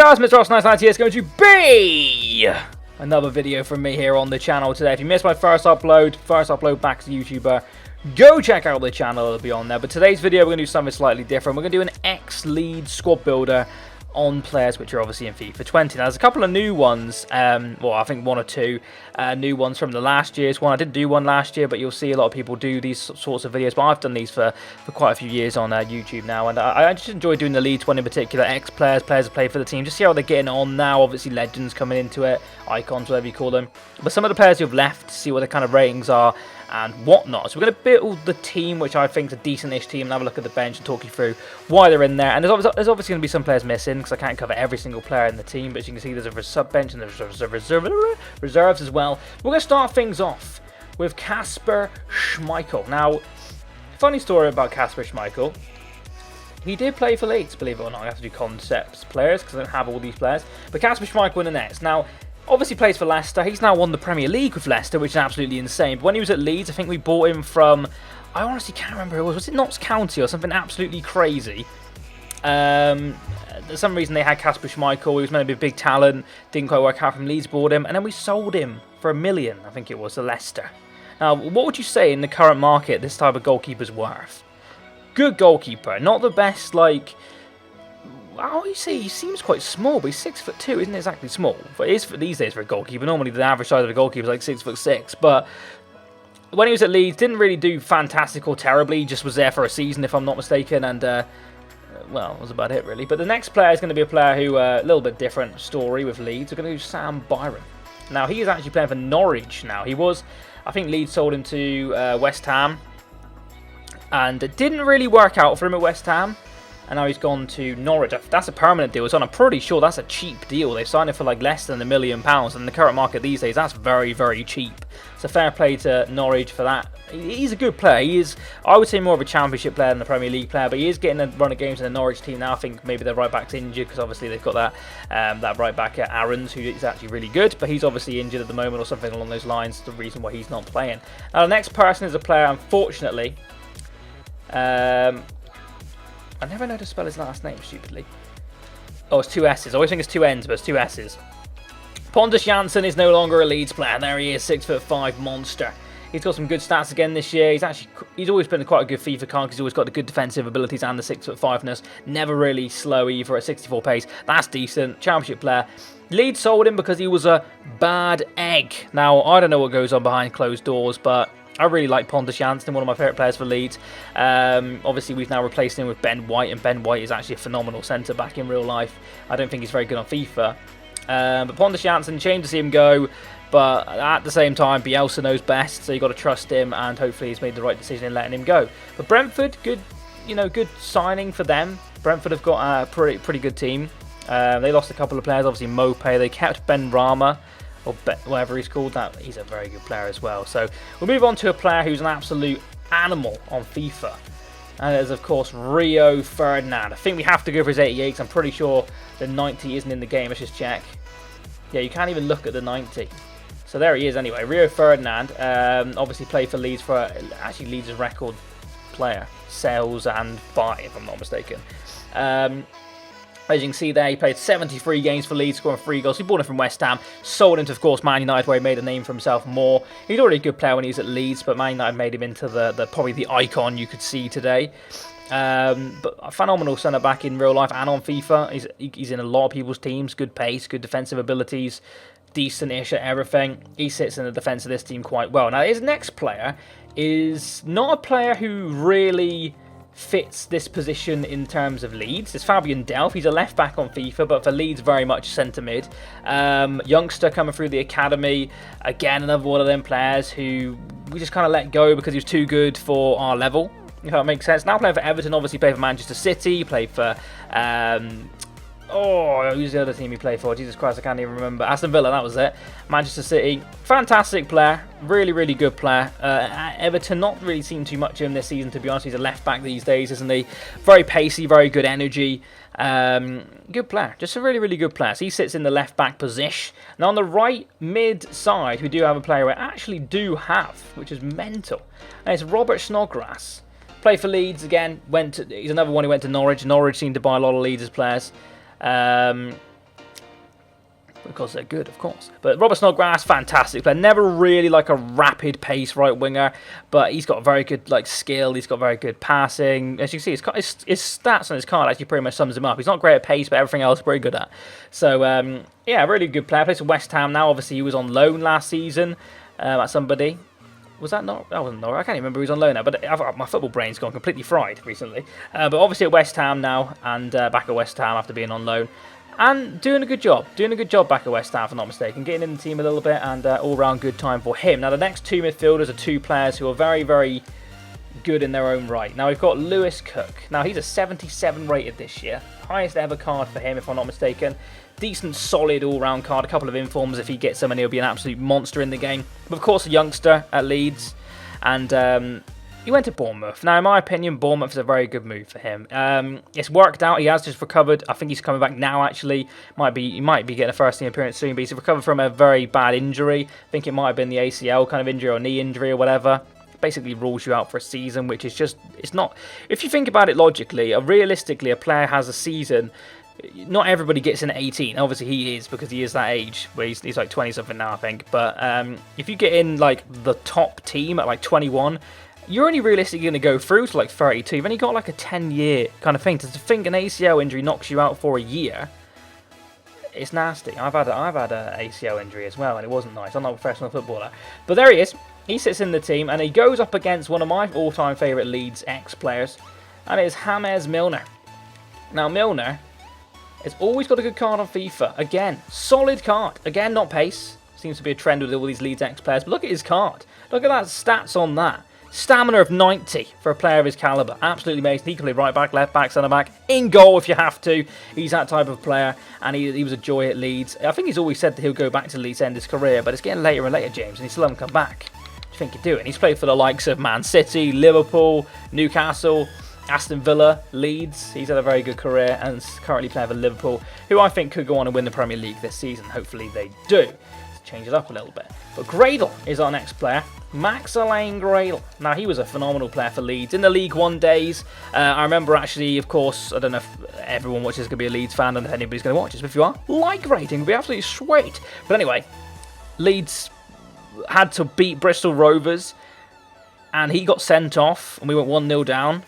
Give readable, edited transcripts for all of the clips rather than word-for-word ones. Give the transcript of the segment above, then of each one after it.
guys, Mr. Ross990 is going to be another video from me here on the channel today. If you missed my first upload back as a YouTuber, go check out the channel, it'll be on there. But today's video, we're going to do something slightly different. We're going to do an ex-Leeds squad builder on players which are obviously in FIFA 20. Now, there's a couple of new ones, well, I think one or two new ones from the last year's one. I didn't do one last year, but you'll see a lot of people do these sorts of videos. But I've done these for quite a few years on YouTube now, and I just enjoy doing the Leeds one in particular. Ex-players, players that play for the team, just see how they're getting on now. Obviously, legends coming into it, icons, whatever you call them. But some of the players who've left, see what the kind of ratings are and whatnot. So we're going to build the team, which I think is a decent-ish team, and have a look at the bench and talk you through why they're in there. And there's obviously going to be some players missing, because I can't cover every single player in the team, but as you can see, there's a sub-bench and there's reserves as well. We're going to start things off with Kasper Schmeichel. Now, funny story about Kasper Schmeichel. He did play for Leeds, believe it or not. I have to do concepts players, because I don't have all these players. But Kasper Schmeichel in the nets. Now, obviously plays for Leicester. He's now won the Premier League with Leicester, which is absolutely insane. But when he was at Leeds, I think we bought him from, I honestly can't remember who it was. Was it Notts County or something absolutely crazy? For some reason they had Kasper Schmeichel. He was meant to be a big talent. Didn't quite work out from Leeds, bought him. And then we sold him for $1 million, I think it was, to Leicester. Now, what would you say in the current market this type of goalkeeper's worth? Good goalkeeper. Not the best, like... Oh, you see, he seems quite small, but he's 6'2", isn't exactly small. But it is for these days for a goalkeeper. Normally, the average size of a goalkeeper is like 6'6". But when he was at Leeds, didn't really do fantastic or terribly. He just was there for a season, if I'm not mistaken. And, well, that was about it, really. But the next player is going to be a player who, a little bit different story with Leeds. We're going to do Sam Byron. Now, he is actually playing for Norwich now. He was, I think Leeds sold him to West Ham. And it didn't really work out for him at West Ham. And now he's gone to Norwich. That's a permanent deal. So I'm pretty sure that's a cheap deal. They've signed it for like less than £1 million. And in the current market these days, that's very, very cheap. So fair play to Norwich for that. He's a good player. He is, I would say, more of a championship player than a Premier League player. But he is getting a run of games in the Norwich team now. I think maybe their right back's injured, because obviously they've got that right back at Aarons, who is actually really good. But he's obviously injured at the moment or something along those lines. The reason why he's not playing. Now the next person is a player, unfortunately. I never know how to spell his last name, stupidly. Oh, it's 2 S's. I always think it's 2 N's, but it's 2 S's. Pontus Jansson is no longer a Leeds player. There he is, 6'5" monster. He's got some good stats again this year. He's always been quite a good FIFA card, because he's always got the good defensive abilities and the 6'5"ness. Never really slow either at 64 pace. That's decent. Championship player. Leeds sold him because he was a bad egg. Now, I don't know what goes on behind closed doors, but I really like Pontus Jansson, one of my favourite players for Leeds. Obviously, we've now replaced him with Ben White, and Ben White is actually a phenomenal centre-back in real life. I don't think he's very good on FIFA. But Pontus Jansson, shame to see him go, but at the same time, Bielsa knows best, so you've got to trust him, and hopefully he's made the right decision in letting him go. But Brentford, good signing for them. Brentford have got a pretty good team. They lost a couple of players, obviously Mopé. They kept Ben Rama, or whatever he's called. That he's a very good player as well. So we'll move on to a player who's an absolute animal on FIFA, and that is of course Rio Ferdinand. I think we have to go for his 88, because I'm pretty sure the 90 isn't in the game. Let's just check. Yeah, you can't even look at the 90. So there he is anyway. Rio Ferdinand, obviously played for Leeds, for actually Leeds' record player, sales and buy, if I'm not mistaken. As you can see there, he played 73 games for Leeds, scoring 3 goals. He bought him from West Ham, sold him to, of course, Man United, where he made a name for himself more. He's already a good player when he was at Leeds, but Man United made him into probably the icon you could see today. But a phenomenal centre-back in real life and on FIFA. He's in a lot of people's teams. Good pace, good defensive abilities, decent-ish at everything. He sits in the defence of this team quite well. Now, his next player is not a player who really fits this position in terms of Leeds. It's Fabian Delph. He's a left back on FIFA, but for Leeds very much centre mid. Youngster coming through the academy. Again, another one of them players who we just kind of let go because he was too good for our level, if that makes sense. Now playing for Everton, obviously played for Manchester City, played for who's the other team he played for? Jesus Christ, I can't even remember. Aston Villa, that was it. Manchester City. Fantastic player. Really, really good player. Everton, not really seen too much of him this season, to be honest. He's a left back these days, isn't he? Very pacey, very good energy. Good player. Just a really, really good player. So he sits in the left back position. Now on the right mid side, we do have a player we actually do have, which is mental. And it's Robert Snodgrass. Played for Leeds again. He's another one who went to Norwich. Norwich seemed to buy a lot of Leeds' players. because they're good, of course. But Robert Snodgrass, fantastic player. Never really like a rapid pace right winger, but he's got very good like skill. He's got very good passing. As you can see, his stats on his card actually pretty much sums him up. He's not great at pace, but everything else very good at. So yeah, really good player. Plays for West Ham now. Obviously, he was on loan last season at somebody. Was that not? That wasn't Norwich. I can't even remember who was on loan now. But my football brain's gone completely fried recently. But obviously at West Ham now, and back at West Ham after being on loan. And doing a good job. Doing a good job back at West Ham, if I'm not mistaken. Getting in the team a little bit, and all-round good time for him. Now, the next two midfielders are two players who are very, very good in their own right. Now, we've got Lewis Cook. Now, he's a 77 rated this year. Highest ever card for him, if I'm not mistaken. Decent, solid all-round card. A couple of informs. If he gets them, and he'll be an absolute monster in the game. But, of course, a youngster at Leeds. And he went to Bournemouth. Now, in my opinion, Bournemouth is a very good move for him. It's worked out. He has just recovered. I think he's coming back now, actually. He might be getting a first-team appearance soon, but he's recovered from a very bad injury. I think it might have been the ACL kind of injury or knee injury or whatever. Basically rules you out for a season, which is just... It's not... If you think about it logically, realistically, a player has a season... Not everybody gets an 18. Obviously, he is, because he is that age, where he's like 20-something now, I think. But if you get in, like, the top team at, like, 21... You're only realistically going to go through to like 32. You've only got like a 10-year kind of thing. To think an ACL injury knocks you out for a year, it's nasty. I've had an ACL injury as well, and it wasn't nice. I'm not a professional footballer. But there he is. He sits in the team, and he goes up against one of my all-time favourite Leeds ex-players, and it is James Milner. Now, Milner has always got a good card on FIFA. Again, solid card. Again, not pace. Seems to be a trend with all these Leeds ex-players. But look at his card. Look at that stats on that. Stamina of 90 for a player of his calibre. Absolutely amazing. He can play right back, left back, centre back, in goal if you have to. He's that type of player, and he was a joy at Leeds. I think he's always said that he'll go back to Leeds to end his career, but it's getting later and later, James, and he still hasn't come back. What do you think he'd do it? He's played for the likes of Man City, Liverpool, Newcastle, Aston Villa, Leeds. He's had a very good career and is currently playing for Liverpool, who I think could go on and win the Premier League this season. Hopefully they do. Let's change it up a little bit. But Gradel is our next player. Alain Gradel. Now, he was a phenomenal player for Leeds in the League One days. I remember actually, of course, I don't know if everyone watches is going to be a Leeds fan, and if anybody's going to watch this, but if you are, like rating would be absolutely sweet. But anyway, Leeds had to beat Bristol Rovers, and he got sent off, and we went 1-0 down.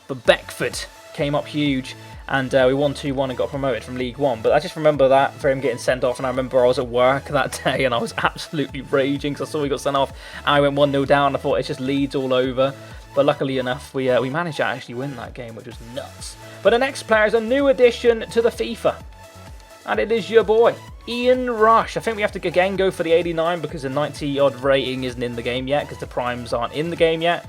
But Beckford came up huge, and we won 2-1 and got promoted from League One. But I just remember that for him getting sent off, and I remember I was at work that day and I was absolutely raging because I saw he got sent off, and I went 1-0 down. I thought it's just Leeds all over. But luckily enough, we managed to actually win that game, which was nuts. But the next player is a new addition to the FIFA, and it is your boy, Ian Rush. I think we have to again go for the 89 because the 90-odd rating isn't in the game yet because the primes aren't in the game yet.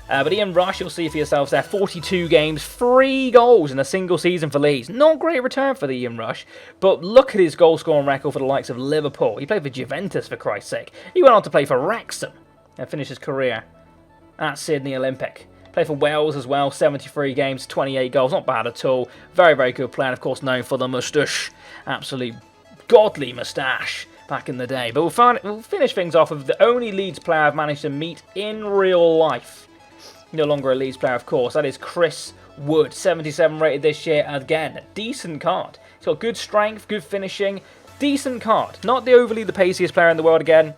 But Ian Rush, you'll see for yourselves there, 42 games, 3 goals in a single season for Leeds. Not great return for the Ian Rush, but look at his goal-scoring record for the likes of Liverpool. He played for Juventus, for Christ's sake. He went on to play for Wrexham and finished his career at Sydney Olympic. Played for Wales as well, 73 games, 28 goals, not bad at all. Very, very good player, and of course known for the moustache. Absolute godly moustache back in the day. But we'll finish things off with the only Leeds player I've managed to meet in real life. No longer a Leeds player, of course. That is Chris Wood, 77 rated this year. Again, a decent card. He's got good strength, good finishing, decent card. Not the paciest player in the world again,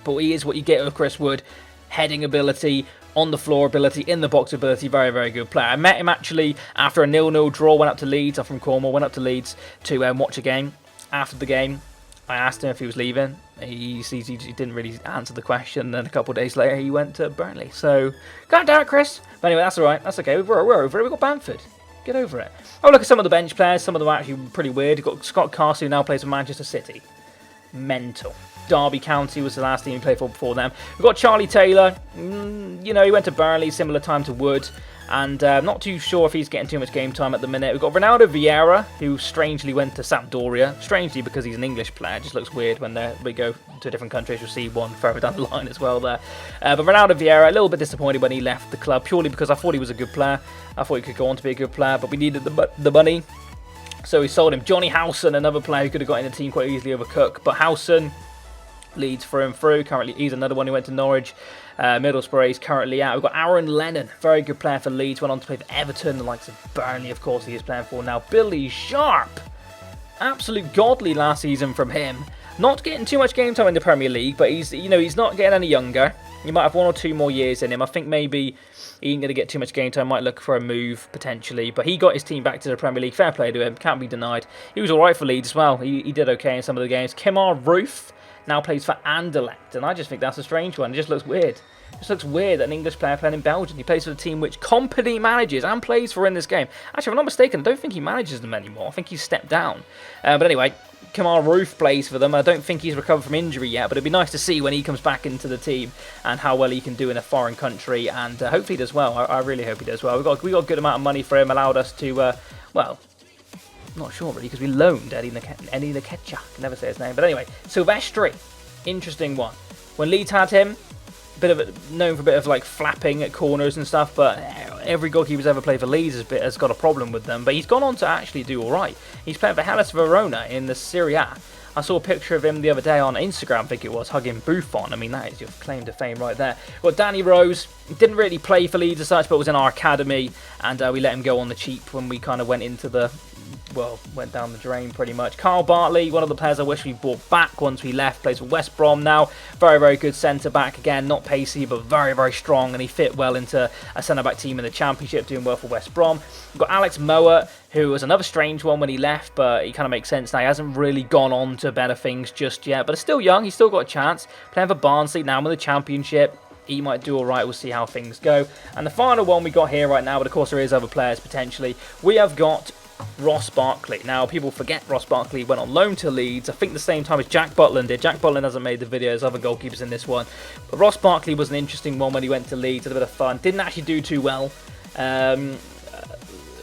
but he is what you get with Chris Wood. Heading ability, on the floor ability, in the box ability, very, very good player. I met him actually after a 0-0 draw, went up to Leeds. I'm from Cornwall, went up to Leeds to watch a game. After the game, I asked him if he was leaving. He didn't really answer the question, and then a couple of days later he went to Burnley. So, God damn it, Chris. But anyway, that's alright. That's okay. We're over it. We've got Bamford. Get over it. Oh, look at some of the bench players. Some of them are actually pretty weird. You've got Scott Carson, who now plays for Manchester City. Mental. Derby County was the last team he played for before them. We've got Charlie Taylor. You know, he went to Burnley, similar time to Wood. And not too sure if he's getting too much game time at the minute. We've got Ronaldo Vieira, who strangely went to Sampdoria. Strangely because he's an English player. It just looks weird when we go to different countries. You'll see one further down the line as well there. But Ronaldo Vieira, a little bit disappointed when he left the club, purely because I thought he was a good player. I thought he could go on to be a good player, but we needed the money. So we sold him. Johnny Howson, another player who could have got in the team quite easily over Cook. But Howson, Leeds through and through. Currently, he's another one who went to Norwich. Middlesbrough is currently out. We've got Aaron Lennon, very good player for Leeds. Went on to play for Everton, the likes of Burnley, of course, he is playing for now. Billy Sharp, absolute godly last season from him. Not getting too much game time in the Premier League, but he's not getting any younger. He might have 1 or 2 more years in him. I think maybe he ain't going to get too much game time. Might look for a move, potentially. But he got his team back to the Premier League. Fair play to him. Can't be denied. He was alright for Leeds as well. He did okay in some of the games. Kemar Roof now plays for Anderlecht. And I just think that's a strange one. It just looks weird. It just looks weird that an English player playing in Belgium. He plays for the team which Company manages and plays for in this game. Actually, if I'm not mistaken, I don't think he manages them anymore. I think he's stepped down. But anyway, Kemar Roof plays for them. I don't think he's recovered from injury yet, but it'd be nice to see when he comes back into the team and how well he can do in a foreign country, and hopefully he does well. I really hope he does well. We got a good amount of money for him, allowed us to, well, not sure really, because we loaned Eddie Nketiah. Can never say his name, but anyway, Silvestri, interesting one. When Leeds had him, known for a bit of like flapping at corners and stuff, but every goalkeeper who's ever played for Leeds has got a problem with them. But he's gone on to actually do all right. He's playing for Hellas Verona in the Serie A. I saw a picture of him the other day on Instagram, I think it was, hugging Buffon. I mean, that is your claim to fame right there. Well, Danny Rose didn't really play for Leeds as such, but was in our academy, and we let him go on the cheap when we kind of went into the, well, went down the drain pretty much. Carl Bartley, one of the players I wish we brought back once we left, plays for West Brom now. Very, very good centre-back. Again, not pacey, but very, very strong, and he fit well into a centre-back team in the Championship, doing well for West Brom. We've got Alex Moa, who was another strange one when he left, but he kind of makes sense now. He hasn't really gone on to better things just yet, but he's still young. He's still got a chance. Playing for Barnsley now in the Championship. He might do all right. We'll see how things go. And the final one we got here right now, but of course there is other players potentially. We have got Ross Barkley. Now, people forget Ross Barkley went on loan to Leeds, I think the same time as Jack Butland did. Jack Butland hasn't made the videos, other goalkeepers in this one. But Ross Barkley was an interesting one when he went to Leeds, had a bit of fun. Didn't actually do too well.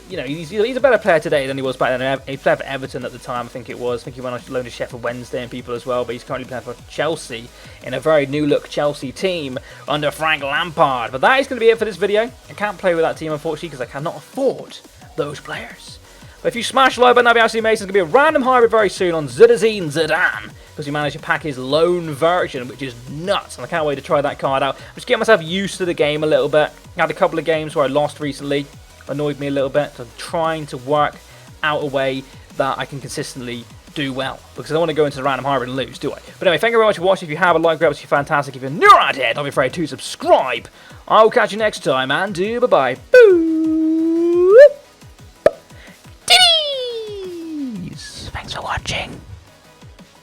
You know, he's a better player today than he was back then. He played for Everton at the time, I think it was. I think he went on loan to Sheffield Wednesday and people as well, but he's currently playing for Chelsea in a very new-look Chelsea team under Frank Lampard. But that is going to be it for this video. I can't play with that team, unfortunately, because I cannot afford those players. But if you smash the like button, that'd be absolutely amazing. It's going to be a random hybrid very soon on Zinedine Zidane, because he managed to pack his loan version, which is nuts, and I can't wait to try that card out. I'm just getting myself used to the game a little bit. I had a couple of games where I lost recently. Annoyed me a little bit, so I'm trying to work out a way that I can consistently do well, because I don't want to go into the random hybrid and lose, do I? But anyway, thank you very much for watching. If you have a like, that'd be fantastic. If you're new around here, don't be afraid to subscribe. I'll catch you next time, and bye-bye.